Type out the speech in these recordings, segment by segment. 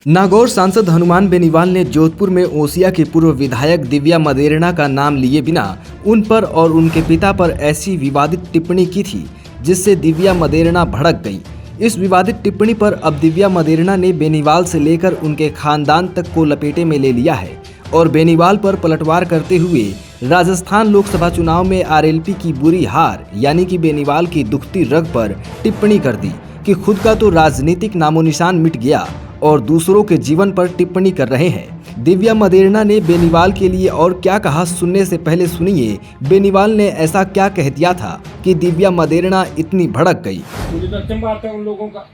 नागौर सांसद हनुमान बेनीवाल ने जोधपुर में ओसिया की पूर्व विधायक दिव्या मदेरणा का नाम लिए बिना उन पर और उनके पिता पर ऐसी विवादित टिप्पणी की थी जिससे दिव्या मदेरणा भड़क गई। इस विवादित टिप्पणी पर अब दिव्या मदेरणा ने बेनीवाल से लेकर उनके खानदान तक को लपेटे में ले लिया है और बेनीवाल पर पलटवार करते हुए राजस्थान लोकसभा चुनाव में आरएलपी की बुरी हार यानी कि बेनीवाल की दुखती रग पर टिप्पणी कर दी कि खुद का तो राजनीतिक नामोनिशान मिट गया और दूसरों के जीवन पर टिप्पणी कर रहे हैं। दिव्या मदेरणा ने बेनीवाल के लिए और क्या कहा, सुनने से पहले सुनिए बेनीवाल ने ऐसा क्या कह दिया था कि दिव्या मदेरणा इतनी भड़क गई। मुझे तो अचंभा आता है उन लोगों का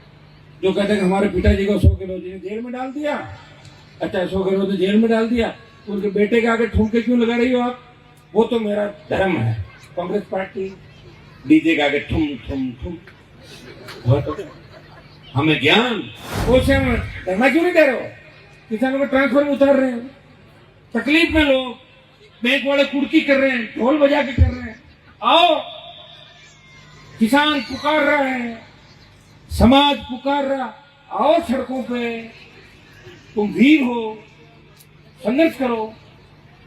जो कहते हैं कि हमारे पिताजी को 100 किलो जेल में डाल दिया। अच्छा 100 किलो तो जेल में डाल दिया, उनके बेटे के आगे ठुमके क्यों लगा रही हो आप? वो तो मेरा धर्म है। कांग्रेस पार्टी डीजे के आगे ठुम ठुम ठुम, हमें ज्ञान उसे धरना क्यों नहीं दे रहे हो? किसानों को ट्रांसफर में उतार रहे हैं, तकलीफ में लोग, बैंक वाले कुर्की कर रहे हैं, ढोल बजा के कर रहे हैं। आओ, किसान पुकार रहा है, समाज पुकार रहा, आओ सड़कों पे, तुम वीर हो, संघर्ष करो।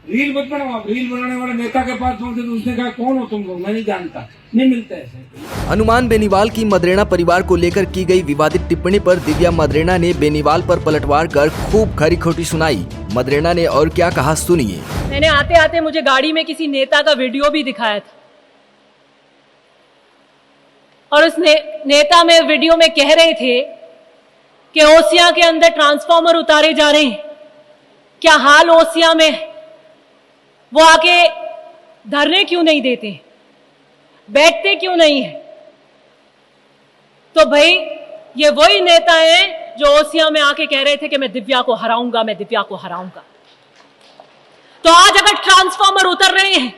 रील मत बनाओ। आप रील बनाने वाले नेता के पास पहुंचे तो उसने कहा कौन हो तुम लोग, मैं नहीं जानता, नहीं मिलता ऐसे। हनुमान बेनीवाल की मदेरणा परिवार को लेकर की गई विवादित टिप्पणी पर दिव्या मदेरणा ने बेनीवाल पर पलटवार कर खूब खरी खोटी सुनाई। मदेरणा ने और क्या कहा, सुनिए। मैंने आते आते मुझे गाड़ी में किसी नेता का वीडियो भी दिखाया था और उस नेता में वीडियो में कह रहे थे कि ओसिया के अंदर ट्रांसफार्मर उतारे जा रहे हैं। क्या हाल ओसिया में, वो आके धरने क्यों नहीं देते, बैठते क्यों नहीं है? तो भाई ये वही नेता हैं जो ओसिया में आके कह रहे थे कि मैं दिव्या को हराऊंगा, मैं दिव्या को हराऊंगा। तो आज अगर ट्रांसफार्मर उतर रहे हैं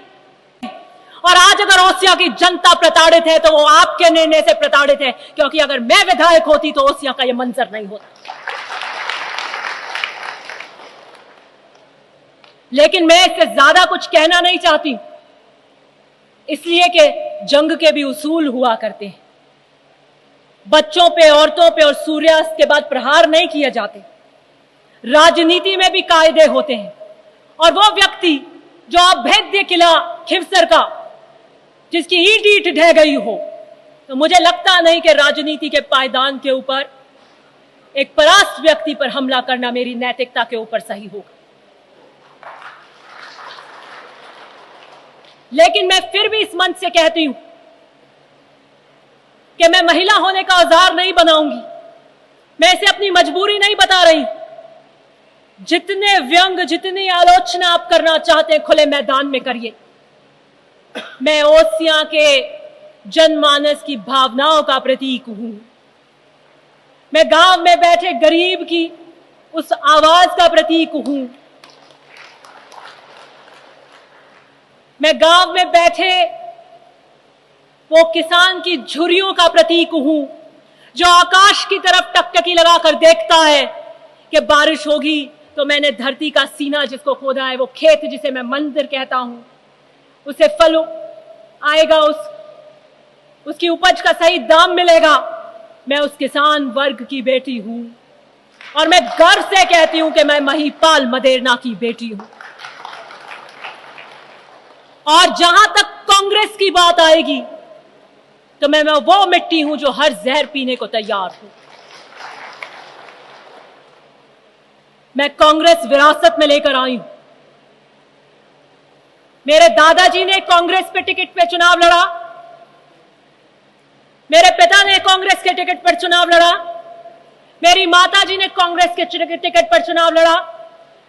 और आज अगर ओसिया की जनता प्रताड़ित है तो वो आपके निर्णय से प्रताड़ित है, क्योंकि अगर मैं विधायक होती तो ओसिया का ये मंजर नहीं होता। लेकिन मैं इससे ज्यादा कुछ कहना नहीं चाहती, इसलिए कि जंग के भी उसूल हुआ करते हैं। बच्चों पे, औरतों पे और सूर्यास्त के बाद प्रहार नहीं किए जाते। राजनीति में भी कायदे होते हैं और वो व्यक्ति जो अभेद्य किला खिवसर का, जिसकी ईंट ईंट ढह गई हो, तो मुझे लगता नहीं कि राजनीति के पायदान के ऊपर एक परास्त व्यक्ति पर हमला करना मेरी नैतिकता के ऊपर सही होगा। लेकिन मैं फिर भी इस मंच से कहती हूं कि मैं महिला होने का औजार नहीं बनाऊंगी। मैं इसे अपनी मजबूरी नहीं बता रही। जितने व्यंग, जितनी आलोचना आप करना चाहते हैं खुले मैदान में करिए। मैं ओसिया के जनमानस की भावनाओं का प्रतीक हूं। मैं गांव में बैठे गरीब की उस आवाज का प्रतीक हूं। मैं गांव में बैठे वो किसान की झुर्रियों का प्रतीक हूं जो आकाश की तरफ टकटकी लगाकर देखता है कि बारिश होगी तो मैंने धरती का सीना जिसको खोदा है, वो खेत जिसे मैं मंदिर कहता हूं, उसे फल आएगा, उसकी उपज का सही दाम मिलेगा। मैं उस किसान वर्ग की बेटी हूं और मैं गर्व से कहती हूं कि मैं महिपाल मदेरणा की बेटी हूं। और जहां तक कांग्रेस की बात आएगी तो मैं वो मिट्टी हूं जो हर जहर पीने को तैयार हूं। मैं कांग्रेस विरासत में लेकर आई हूं। मेरे दादाजी ने कांग्रेस पे टिकट पे चुनाव लड़ा, मेरे पिता ने कांग्रेस के टिकट पर चुनाव लड़ा, मेरी माताजी ने कांग्रेस के टिकट पर चुनाव लड़ा,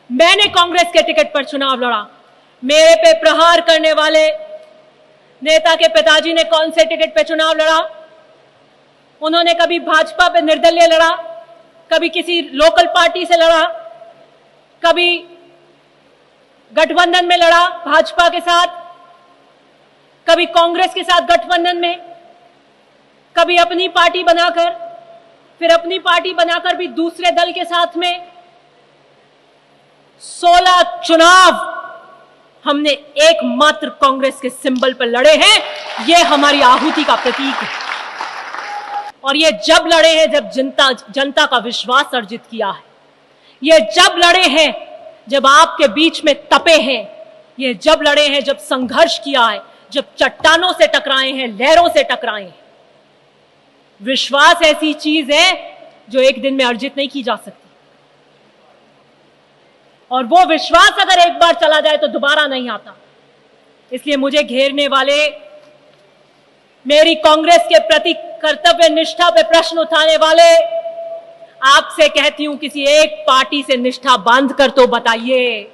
मैंने कांग्रेस के टिकट पर चुनाव लड़ा। मेरे पे प्रहार करने वाले नेता के पिताजी ने कौन से टिकट पे चुनाव लड़ा? उन्होंने कभी भाजपा पे निर्दलीय लड़ा, कभी किसी लोकल पार्टी से लड़ा, कभी गठबंधन में लड़ा भाजपा के साथ, कभी कांग्रेस के साथ गठबंधन में, कभी अपनी पार्टी बनाकर, फिर अपनी पार्टी बनाकर भी दूसरे दल के साथ में। 16 चुनाव हमने एकमात्र कांग्रेस के सिंबल पर लड़े हैं। ये हमारी आहुति का प्रतीक है और ये जब लड़े हैं जब जनता का विश्वास अर्जित किया है। ये जब लड़े हैं जब आपके बीच में तपे हैं, ये जब लड़े हैं जब संघर्ष किया है, जब चट्टानों से टकराए हैं, लहरों से टकराए हैं। विश्वास ऐसी चीज है जो एक दिन में अर्जित नहीं की जा सकती, और वो विश्वास अगर एक बार चला जाए तो दोबारा नहीं आता। इसलिए मुझे घेरने वाले, मेरी कांग्रेस के प्रति कर्तव्य निष्ठा पे प्रश्न उठाने वाले, आपसे कहती हूं किसी एक पार्टी से निष्ठा बांध कर तो बताइए।